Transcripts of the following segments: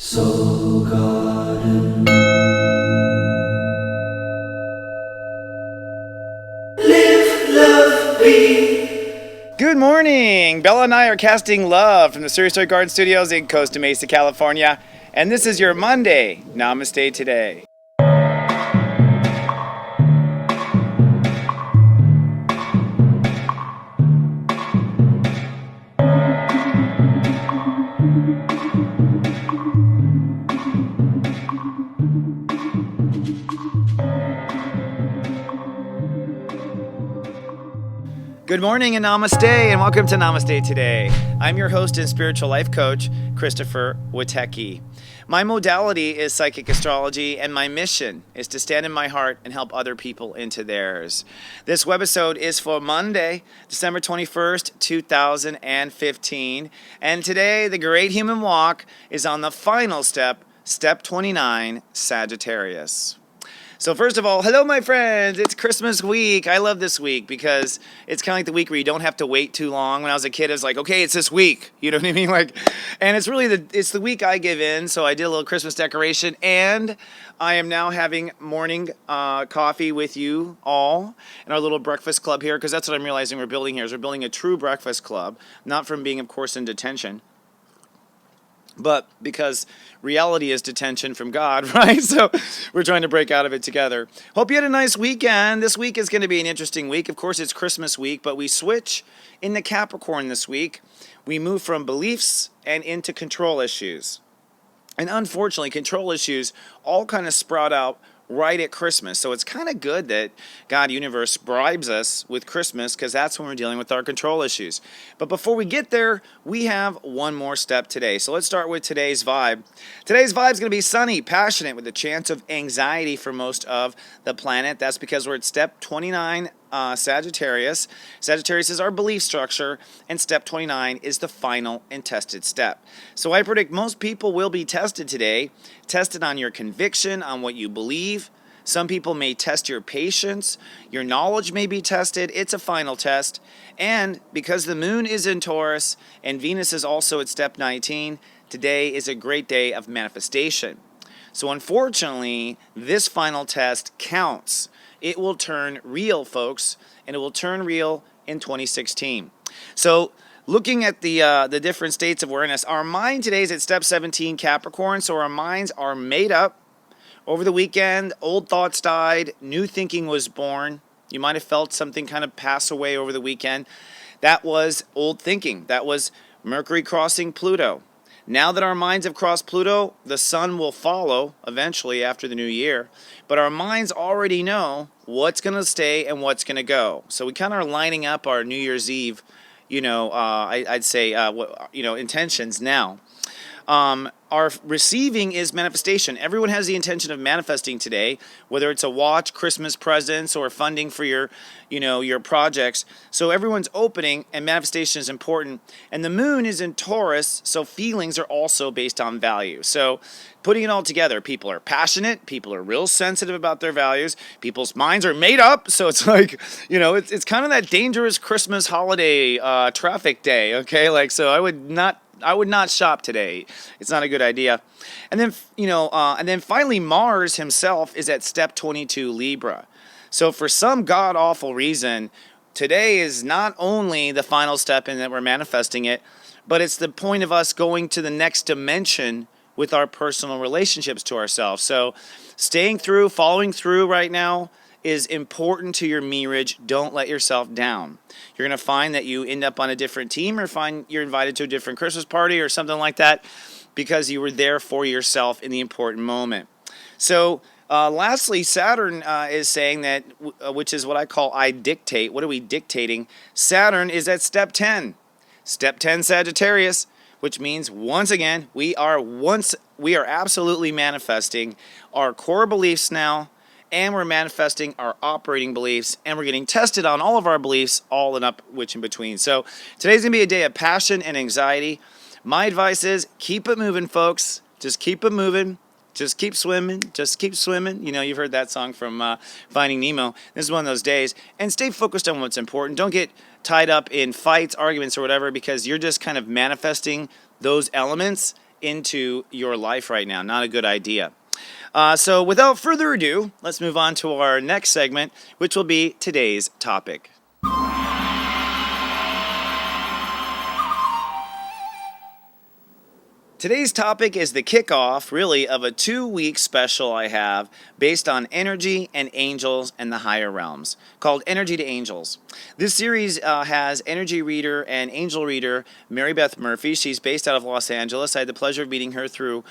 Soul Garden. Live, love, be. Good morning! Bella and I are casting love from the Stepº29 Garden Studios in Costa Mesa, California. And this is your Monday, Namaste Today. Good morning and namaste, and welcome to Namaste Today. I'm your host and spiritual life coach, Christopher Witecki. My modality is psychic astrology, and my mission is to stand in my heart and help other people into theirs. This webisode is for Monday, December 21st, 2015, and today the Great Human Walk is on the final step, step 29, Sagittarius. So first of all, hello my friends, it's Christmas week. I love this week because it's kind of like the week where you don't have to wait too long. When I was a kid, I was like, okay, it's this week. You know what I mean? And it's really it's the week I give in. So I did a little Christmas decoration, and I am now having morning coffee with you all in our little breakfast club here, because that's what I'm realizing we're building here. Is we're building a true breakfast club, not from being, of course, in detention, but because reality is detention from God, right? So we're trying to break out of it together. Hope you had a nice weekend. This week is going to be an interesting week. Of course, it's Christmas week, but we switch in the Capricorn this week. We move from beliefs and into control issues. And unfortunately, control issues all kind of sprout out right at Christmas. So it's kind of good that God Universe bribes us with Christmas, because that's when we're dealing with our control issues. But before we get there, we have one more step today. So let's start with today's vibe. Today's vibe is going to be sunny, passionate, with a chance of anxiety for most of the planet. That's because we're at step 29, Sagittarius. Sagittarius is our belief structure, and step 29 is the final and tested step. So I predict most people will be tested today, tested on your conviction, on what you believe. Some people may test your patience. Your knowledge may be tested. It's a final test. And because the moon is in Taurus and Venus is also at step 19, today is a great day of manifestation. So unfortunately, this final test counts. It will turn real, folks, and it will turn real in 2016. So looking at the different states of awareness, our mind today is at step 17, Capricorn, so our minds are made up. Over the weekend, old thoughts died, new thinking was born. You might have felt something kind of pass away over the weekend. That was old thinking. That was Mercury crossing Pluto. Now that our minds have crossed Pluto, the sun will follow eventually after the new year. But our minds already know what's going to stay and what's going to go. So we kind of are lining up our New Year's Eve, I'd say, intentions now. Our receiving is manifestation. Everyone has the intention of manifesting today, whether it's a watch, Christmas presents, or funding for your projects. So everyone's opening, and manifestation is important. And the moon is in Taurus, so feelings are also based on value. So putting it all together, people are passionate, people are real sensitive about their values, people's minds are made up, so it's like, it's kind of that dangerous Christmas holiday traffic day, okay? So I would not shop today. It's not a good idea. And then, finally, Mars himself is at step 22, Libra. So for some god-awful reason, today is not only the final step in that we're manifesting it, but it's the point of us going to the next dimension with our personal relationships to ourselves. So staying through, following through right now is important to your marriage. Don't let yourself down. You're going to find that you end up on a different team, or find you're invited to a different Christmas party or something like that, because you were there for yourself in the important moment. So lastly, Saturn is saying that, which is what I call I dictate. What are we dictating? Saturn is at step 10. Step 10 Sagittarius, which means once again, we are absolutely manifesting our core beliefs now, and we're manifesting our operating beliefs, and we're getting tested on all of our beliefs, all and up, which in between. So today's going to be a day of passion and anxiety. My advice is keep it moving, folks. Just keep it moving. Just keep swimming. Just keep swimming. You've heard that song from Finding Nemo. This is one of those days. And stay focused on what's important. Don't get tied up in fights, arguments, or whatever, because you're just kind of manifesting those elements, into your life right now. Not a good idea. So without further ado, let's move on to our next segment, which will be today's topic. Today's topic is the kickoff, really, of a 2-week special I have based on energy and angels and the higher realms, called Energy to Angels. This series has energy reader and angel reader Mary Beth Murphy. She's based out of Los Angeles. I had the pleasure of meeting her through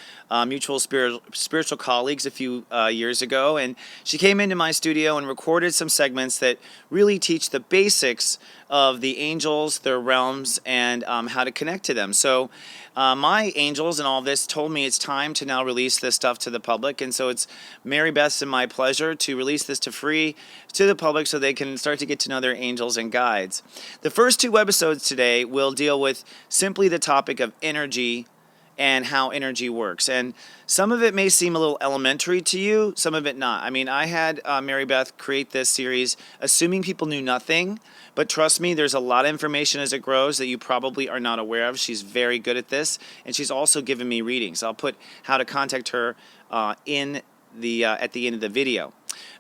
mutual spiritual colleagues a few years ago, and she came into my studio and recorded some segments that really teach the basics of the angels, their realms, and how to connect to them. So my angels and all this told me it's time to now release this stuff to the public, and so it's Mary Beth's and my pleasure to release this to the public so they can start to get to know their angels and guides. The first 2 episodes today will deal with simply the topic of energy and how energy works. And some of it may seem a little elementary to you, some of it not. I mean, I had Mary Beth create this series assuming people knew nothing, but trust me, there's a lot of information as it grows that you probably are not aware of. She's very good at this, and she's also given me readings. I'll put how to contact her at the end of the video.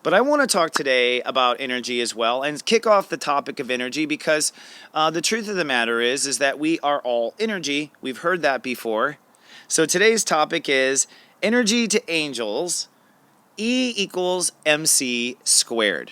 But I want to talk today about energy as well and kick off the topic of energy because the truth of the matter is that we are all energy. We've heard that before. So today's topic is energy to angels, E equals MC squared.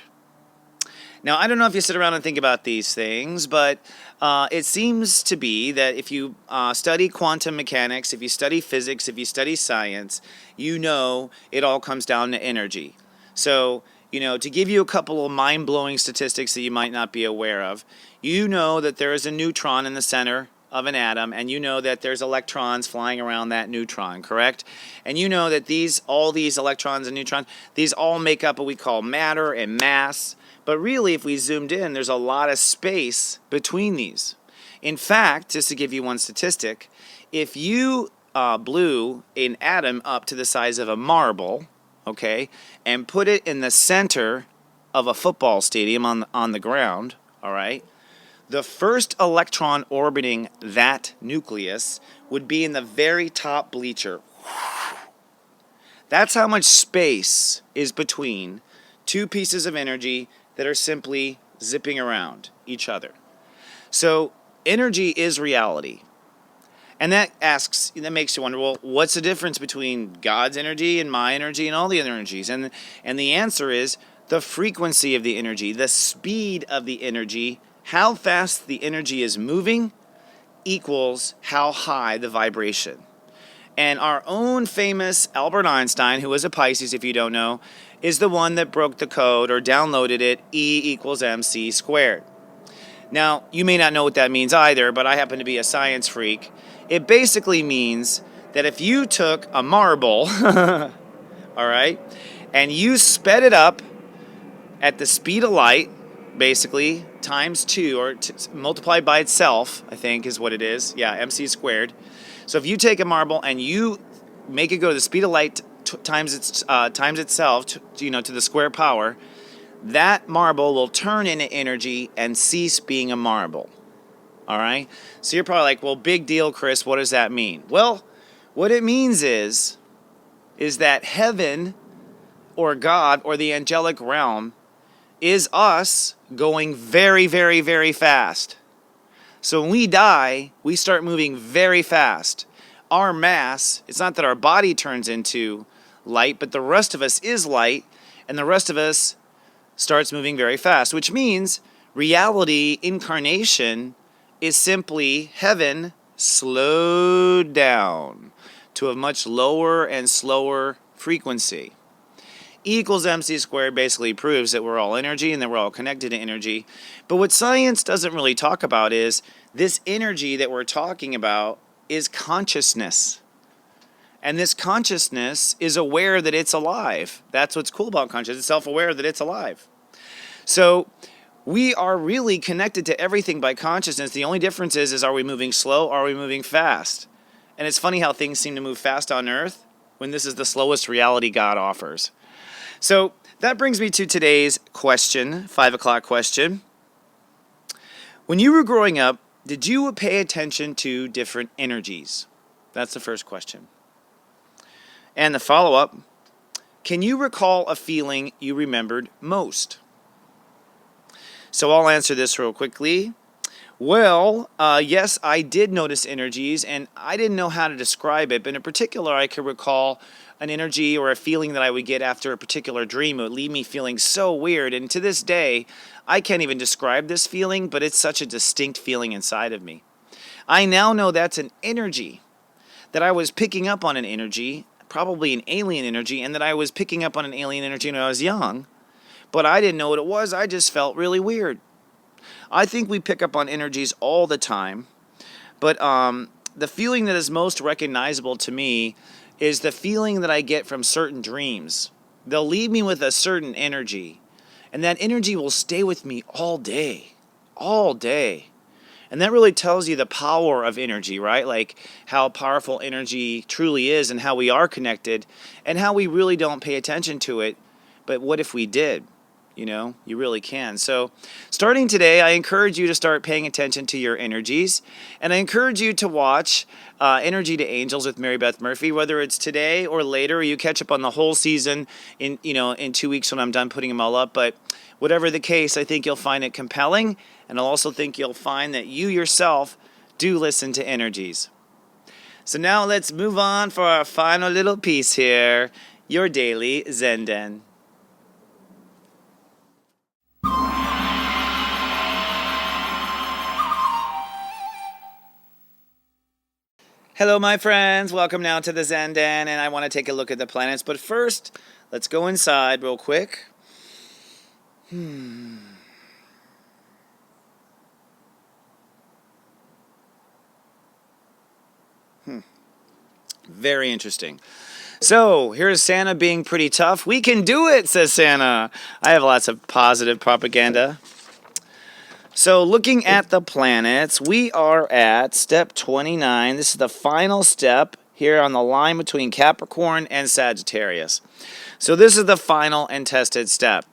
Now, I don't know if you sit around and think about these things, but it seems to be that if you study quantum mechanics, if you study physics, if you study science, you know it all comes down to energy. So, to give you a couple of mind-blowing statistics that you might not be aware of, you know that there is a neutron in the center of an atom, and you know that there's electrons flying around that neutron, correct? And you know that all these electrons and neutrons, these all make up what we call matter and mass. But really, if we zoomed in, there's a lot of space between these. In fact, just to give you one statistic, if you blew an atom up to the size of a marble, okay, and put it in the center of a football stadium on the ground, all right, the first electron orbiting that nucleus would be in the very top bleacher. That's how much space is between 2 pieces of energy that are simply zipping around each other. So energy is reality. And that makes you wonder, well, what's the difference between God's energy and my energy and all the other energies? And the answer is the frequency of the energy, the speed of the energy, how fast the energy is moving equals how high the vibration. And our own famous Albert Einstein, who was a Pisces, if you don't know, is the one that broke the code or downloaded it, E equals MC squared. Now, you may not know what that means either, but I happen to be a science freak. It basically means that if you took a marble, all right, and you sped it up at the speed of light, basically, times 2, or multiplied by itself, I think is what it is. Yeah, MC squared. So if you take a marble and you make it go to the speed of light times itself, to the square power, that marble will turn into energy and cease being a marble. All right? So you're probably like, well, big deal, Chris. What does that mean? Well, what it means is that heaven or God or the angelic realm is us going very, very, very fast. So when we die, we start moving very fast. Our mass, it's not that our body turns into light, but the rest of us is light, and the rest of us starts moving very fast, which means reality, incarnation, is simply heaven slowed down to a much lower and slower frequency. E equals MC squared basically proves that we're all energy and that we're all connected to energy. But what science doesn't really talk about is this energy that we're talking about is consciousness. And this consciousness is aware that it's alive. That's what's cool about consciousness. It's self-aware that it's alive. So we are really connected to everything by consciousness. The only difference is are we moving slow or are we moving fast? And it's funny how things seem to move fast on Earth when this is the slowest reality God offers. So that brings me to today's question, 5 o'clock question. When you were growing up, did you pay attention to different energies? That's the first question. And the follow-up, can you recall a feeling you remembered most? So I'll answer this real quickly. Well, yes, I did notice energies, and I didn't know how to describe it, but in particular, I could recall an energy or a feeling that I would get after a particular dream. It would leave me feeling so weird, and to this day, I can't even describe this feeling, but it's such a distinct feeling inside of me. I now know that's an energy, that I was picking up on an energy, probably an alien energy, and that I was picking up on an alien energy when I was young, but I didn't know what it was. I just felt really weird. I think we pick up on energies all the time, but the feeling that is most recognizable to me is the feeling that I get from certain dreams. They'll leave me with a certain energy, and that energy will stay with me all day, all day. And that really tells you the power of energy, right? Like how powerful energy truly is and how we are connected and how we really don't pay attention to it. But what if we did? You know, you really can. So starting today, I encourage you to start paying attention to your energies. And I encourage you to watch Energy to Angels with Mary Beth Murphy, whether it's today or later, or you catch up on the whole season in 2 weeks when I'm done putting them all up. But whatever the case, I think you'll find it compelling. And I also think you'll find that you yourself do listen to energies. So now let's move on for our final little piece here, your daily Zen Den. Hello, my friends. Welcome now to the Zen Den, and I want to take a look at the planets. But first, let's go inside real quick. Very interesting. So, here's Santa being pretty tough. We can do it, says Santa. I have lots of positive propaganda. So, looking at the planets, we are at step 29. This is the final step here on the line between Capricorn and Sagittarius. So, this is the final and tested step.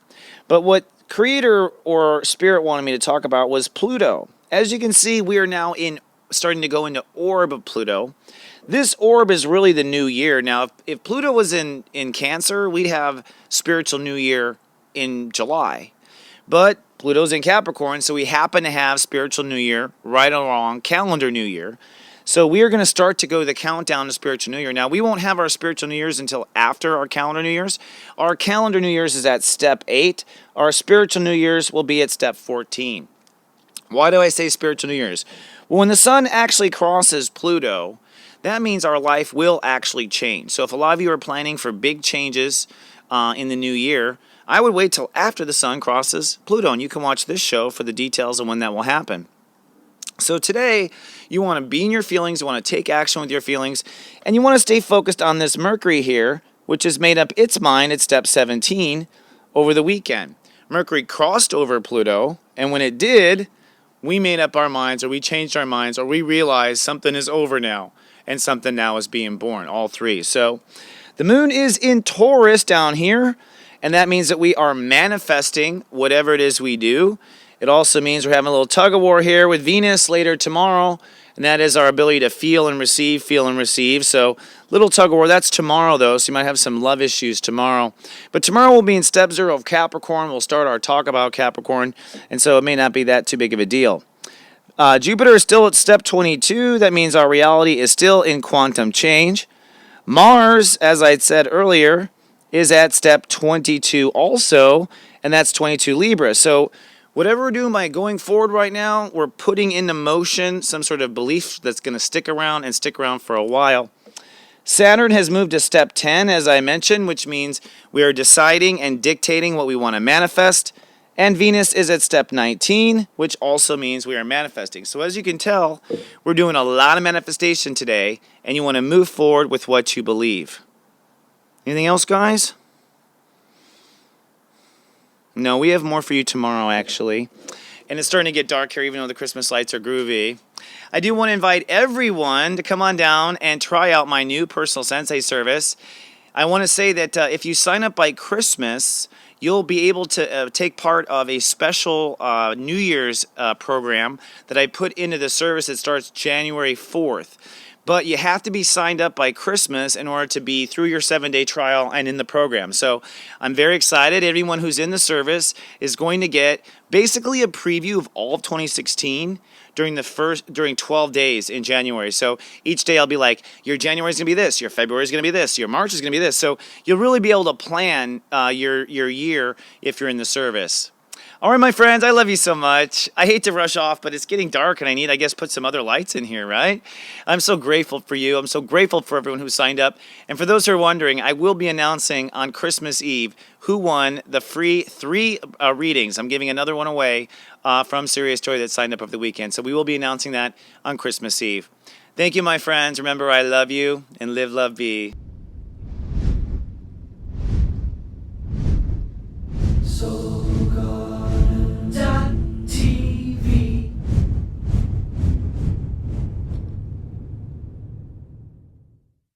But what Creator or Spirit wanted me to talk about was Pluto. As you can see, we are now starting to go into orb of Pluto. This orb is really the new year. Now, if Pluto was in Cancer, we'd have spiritual new year in July. But Pluto's in Capricorn, so we happen to have spiritual new year right along calendar new year. So we are going to start to go the countdown to spiritual new year. Now, we won't have our spiritual new years until after our calendar new years. Our calendar new years is at step 8. Our spiritual new years will be at step 14. Why do I say spiritual new years? Well, when the sun actually crosses Pluto, that means our life will actually change. So if a lot of you are planning for big changes in the new year, I would wait till after the sun crosses Pluto, and you can watch this show for the details of when that will happen. So today, you want to be in your feelings, you want to take action with your feelings, and you want to stay focused on this Mercury here, which has made up its mind at step 17 over the weekend. Mercury crossed over Pluto, and when it did, we made up our minds, or we changed our minds, or we realized something is over now, and something now is being born, all three. So the moon is in Taurus down here, and that means that we are manifesting whatever it is we do. It also means we're having a little tug of war here with Venus later tomorrow, and that is our ability to feel and receive, feel and receive. So little tug of war, that's tomorrow though, so you might have some love issues tomorrow. But tomorrow we'll be in step 0 of Capricorn. We'll start our talk about Capricorn, and so it may not be that too big of a deal. Jupiter is still at step 22. That means our reality is still in quantum change. Mars, as I said earlier, is at step 22 also, and that's 22 Libra. So whatever we're doing by going forward right now, we're putting into motion some sort of belief that's going to stick around and stick around for a while. Saturn has moved to step 10, as I mentioned, which means we are deciding and dictating what we want to manifest. And Venus is at step 19, which also means we are manifesting. So as you can tell, we're doing a lot of manifestation today, and you want to move forward with what you believe. Anything else, guys? No, we have more for you tomorrow, actually. And it's starting to get dark here, even though the Christmas lights are groovy. I do want to invite everyone to come on down and try out my new personal sensei service. I want to say that if you sign up by Christmas, you'll be able to take part of a special New Year's program that I put into the service that starts January 4th. But you have to be signed up by Christmas in order to be through your 7-day trial and in the program. So I'm very excited. Everyone who's in the service is going to get basically a preview of all of 2016 during 12 days in January. So each day I'll be like, your January is going to be this, your February is going to be this, your March is going to be this. So you'll really be able to plan your year if you're in the service. All right, my friends, I love you so much. I hate to rush off, but it's getting dark and I need, I guess, put some other lights in here, right? I'm so grateful for you. I'm so grateful for everyone who signed up. And for those who are wondering, I will be announcing on Christmas Eve who won the free 3 readings. I'm giving another one away from Serious Joy that signed up over the weekend. So we will be announcing that on Christmas Eve. Thank you, my friends. Remember, I love you and live, love, be.